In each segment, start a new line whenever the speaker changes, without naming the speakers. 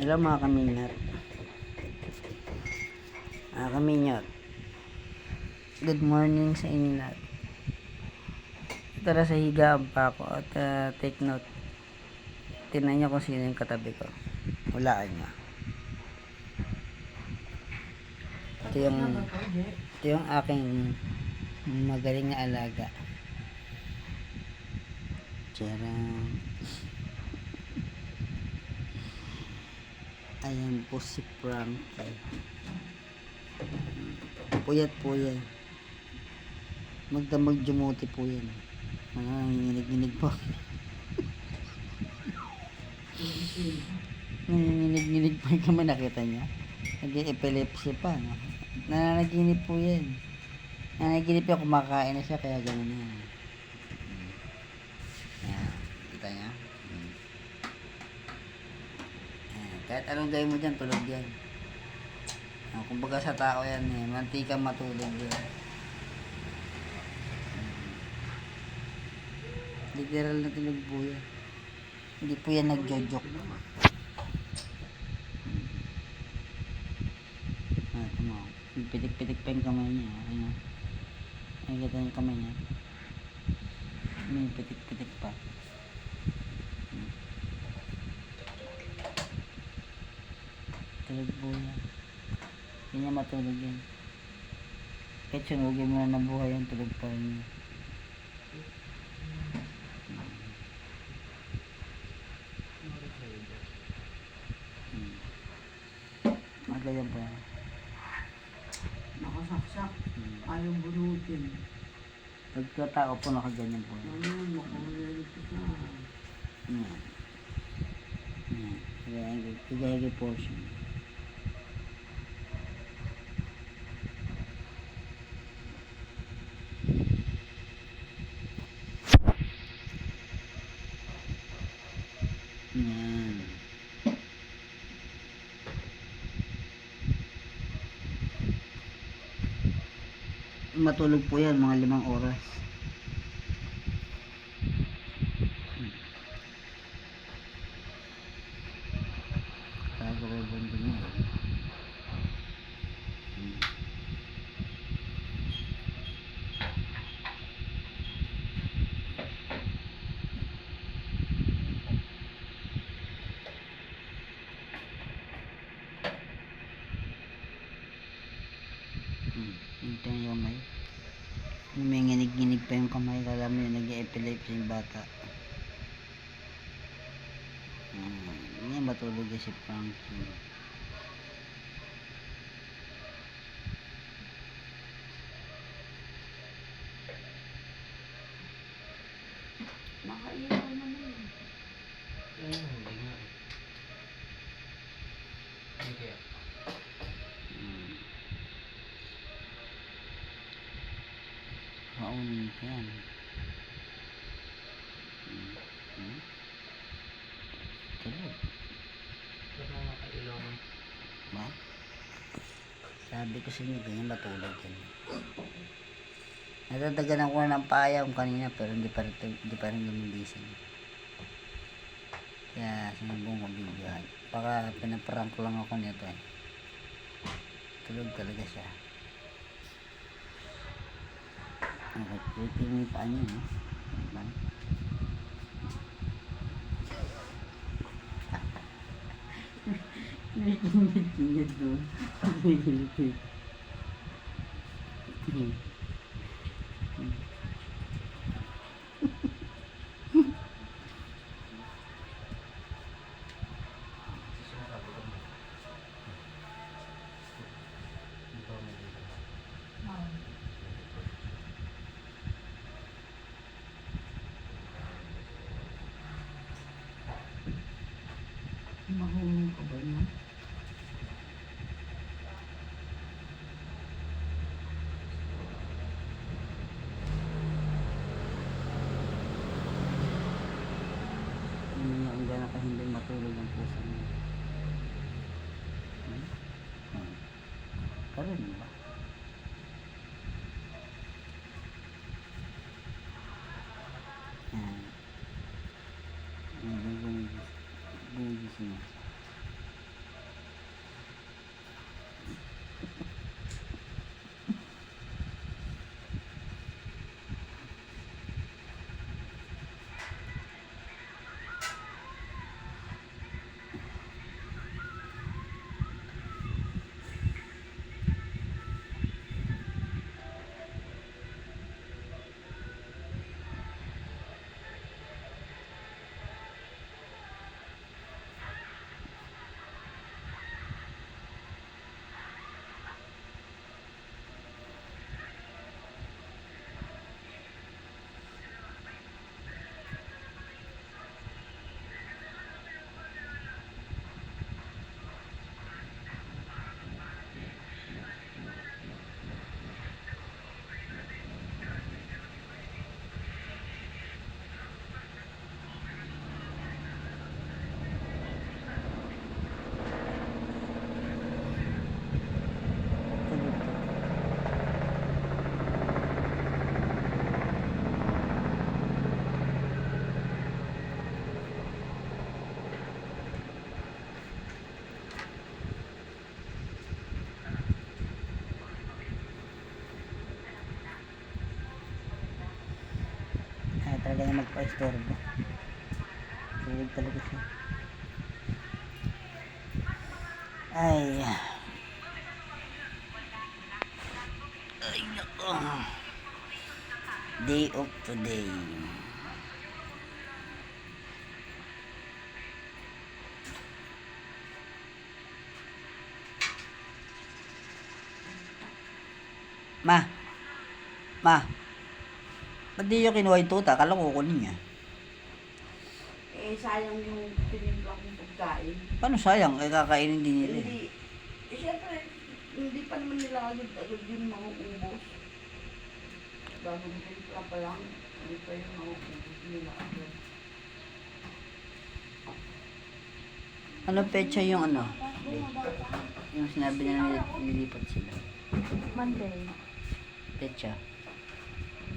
Hello mga kaminyot. Kaminyot. Good morning sa inyo lahat. Tara sa higaan pa ako at take note. Tingnan niyo kung sino yung katabi ko. Hulaan niyo. Ito yung aking magaling na alaga. Tiyarang. Ayan po si Frankie. Puyat po yan. Magdamag jumuti po yan. Mga nanginginig-ginig po. Nanginginig-ginig po yung kama, nakita niya. Nag-epilepsy pa. No? Nananaginip po yan. Nananaginip yan, kumakain na siya, kaya gano'n na yan. Ayan. Kita niya? Ayan. Kahit anong gawin mo dyan, tulog yan. Kumbaga sa tao yan eh, mantika matulog yan. Literal na tulog po yan. Hindi po yan nagjojok. Pitik-pitik pa yung kamay niya. Ayan. Nakikita yung kamay niya. May pitik-pitik pa. Tulog po yan. Hindi niya matulog yan. Kahit sunugin mo na nabuhay yan, tulog pa rin yan. Magayan pa yan.
Nakasaksak. Ayaw bunutin.
Pagkatao po nakaganyan po yan.
Ayun, makawalit ka.
Yan. Yan. Kagayagi portion. Yan. Matulog po yan mga 5 oras. Gagawin din yan. Ito yung kamay. May nginig-nginig pa yung kamay. Kala mo yung nag-epilepsy yung bata. Hindi matulog si Frankie.
Nakaiyaw naman yun.
Hindi nga. Hindi kaya.
Kaunin ka yan. Tulog.
Pero nakailaw mo.
Ba? Sabi ko sa inyo, ganyan matulog yan. Natatagan ako ng payam kanina pero hindi pa rin lumilising. Kaya sinabong ko bigyan. Baka pinaprank lang ako nito eh. Tulog talaga siya. Nakikita mo yung paa niya, no? Diba? Nakikingit doon. Nakikingit.
Mahulog ka ba niya?
Ang gana ka hindi matulog ang puso niya. Karoon ba? Yan. Bugis niya. talaga na magpa-istorbo. Tulog talaga siya. Ay. Ay, nako. Day of today. Ma. Ma. Ba't di nyo kinuha yung tuta? Akala ko kukunin niya.
Eh, sayang yung tinimpla kong pagkain.
Paano sayang? Eh, kakainin din nila.
Hindi. Eh, syempre, hindi pa naman nila agad-agad yung mga ubos. Bagong tinimpla pa lang, hindi pa yung mga ubos nila agad.
Ano pecha yung ano? Yung sinabi niya na nilipat sila.
Monday.
Pecha.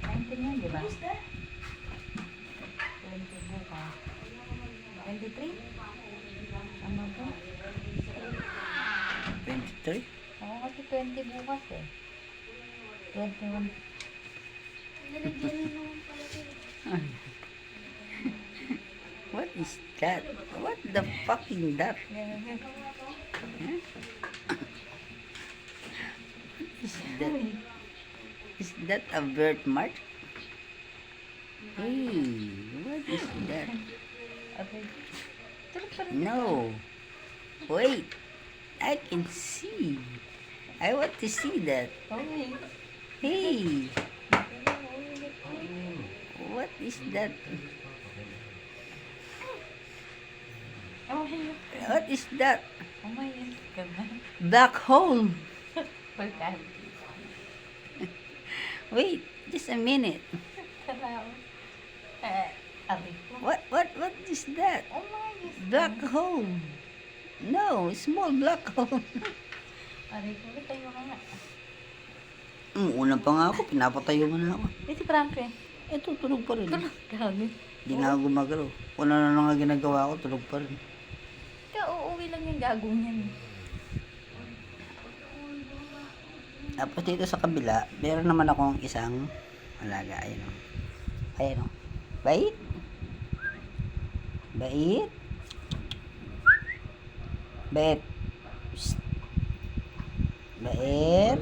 19 yun, di ba? 20 bukas. 23? Ano ba?
23?
Oo, kasi 20 bukas eh. 21.
Ay. What is that? What the fucking that? Is that? Is that a birthmark? Hey, what is that?
Okay. Tulog pa rin.
No. Wait. I can see. I want to see that.
Okay.
Hey, what is that?
Okay.
What is that?
Umayos ka ba?
Black hole.
Pagkaan.
Wait, just a minute.
Karaw. Abi ko.
What is that?
Umayos.
Black hole. No, small black hole.
Abi ko. Tayo ka nga.
Una pa nga ako, pinapatayo mo na ako.
Eh, si Frankie.
Tulog pa rin.
Tulog ka.
Hindi na ako gumagalaw. Kung ano na nga ginagawa ko, tulog pa rin.
Uuwi lang yung gagong yan.
Tapos dito sa kabila, meron naman akong isang alaga. Ayan o. Ayan o. Bait. Bait. Bait. Psst. Bait.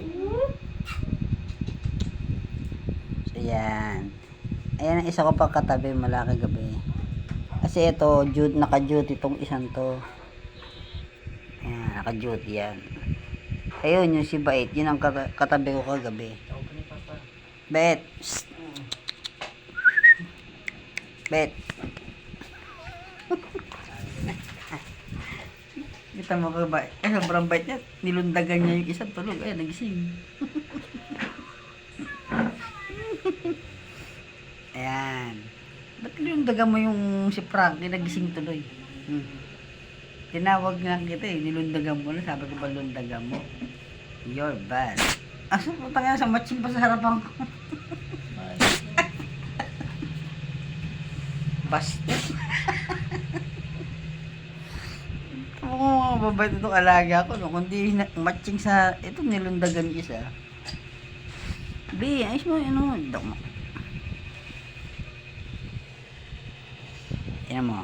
So yan. Ayan ang isa ko pa katabi malaki gabi. Kasi ito, naka-duty itong isang to. Ayan, naka-duty yan. Ayun, yung si Bait, yun ang katabi ko kagabi. Bait. Psst. Bait. Kita mo ka ba? Sobrang bait niya. Nilundagan niya yung isang tulog. Ayan, nagising. Ayan. Ba't nilundagan mo yung si Frankie? Nagising tuloy. Tinawag nga kita eh. Nilundagan mo na. Sabi ko ba lundagan mo? You're bad. Asa po tayo sa matching pa sa harapan ko. Basta. Ako mga babait itong alaga ko. No? Kundi matching sa... Ito nilundagan isa. B, ayos mo. Ano? Dok mo. Yan mo.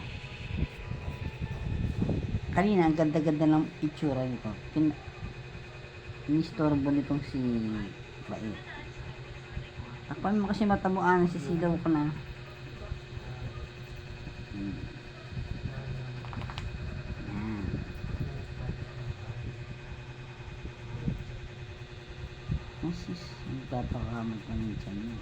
Kanina, ang ganda-ganda ng itsura nito. Inistorbo nitong si Bait. Takpan mo kasi mata mo, sisilaw ko na. Yan. Masis, nagpapakamag pa ng tiyan mo.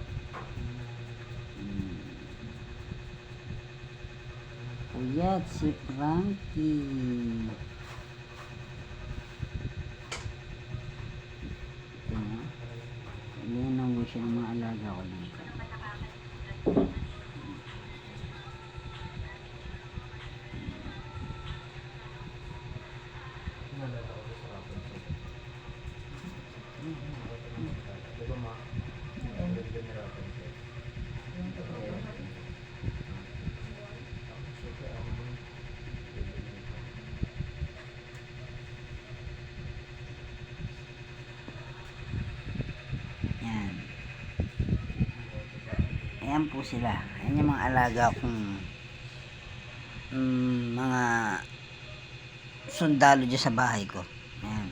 Puyat si Frankie. Ito na. Linang mo siya ng mga alaga ko dito. Yan. Ayan po sila. Ayan yung mga alaga kong mga sundalo dyan sa bahay ko. Ayan.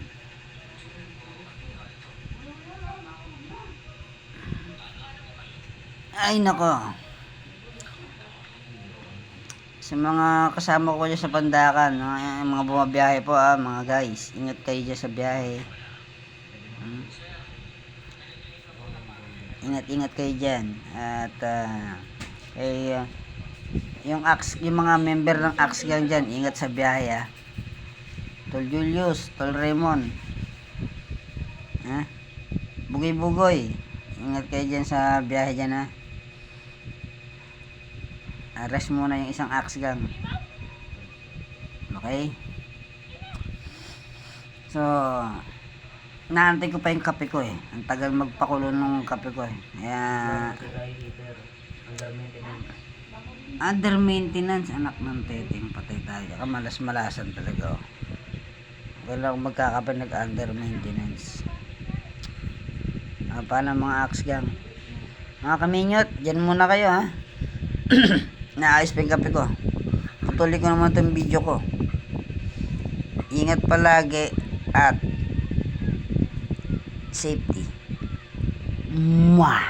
Ay nako. Sa mga kasama ko dyan sa Pandakan, mga bumabiyahe po mga guys. Ingat kayo dyan sa biyahe. Ingat-ingat kayo dyan. At yung mga member ng Axe Gang dyan, ingat sa biyahe Tol Julius, Tol Raymond, Bugoy-bugoy, ingat kayo dyan sa biyahe dyan Arrest muna yung isang Axe Gang. Okay? So, naantay ko pa yung kape ko Ang tagal magpakulo ng kape ko Kaya, under maintenance, anak ng teteng, patay tayo. Kamalas-malasan talaga Wala akong magkakape nag-under maintenance. Paano mga Axe Gang? Mga kaminyot, dyan muna kayo Naayos pa yung kape ko. Patuloy ko naman itong video ko. Ingat palagi at safety. Mwah!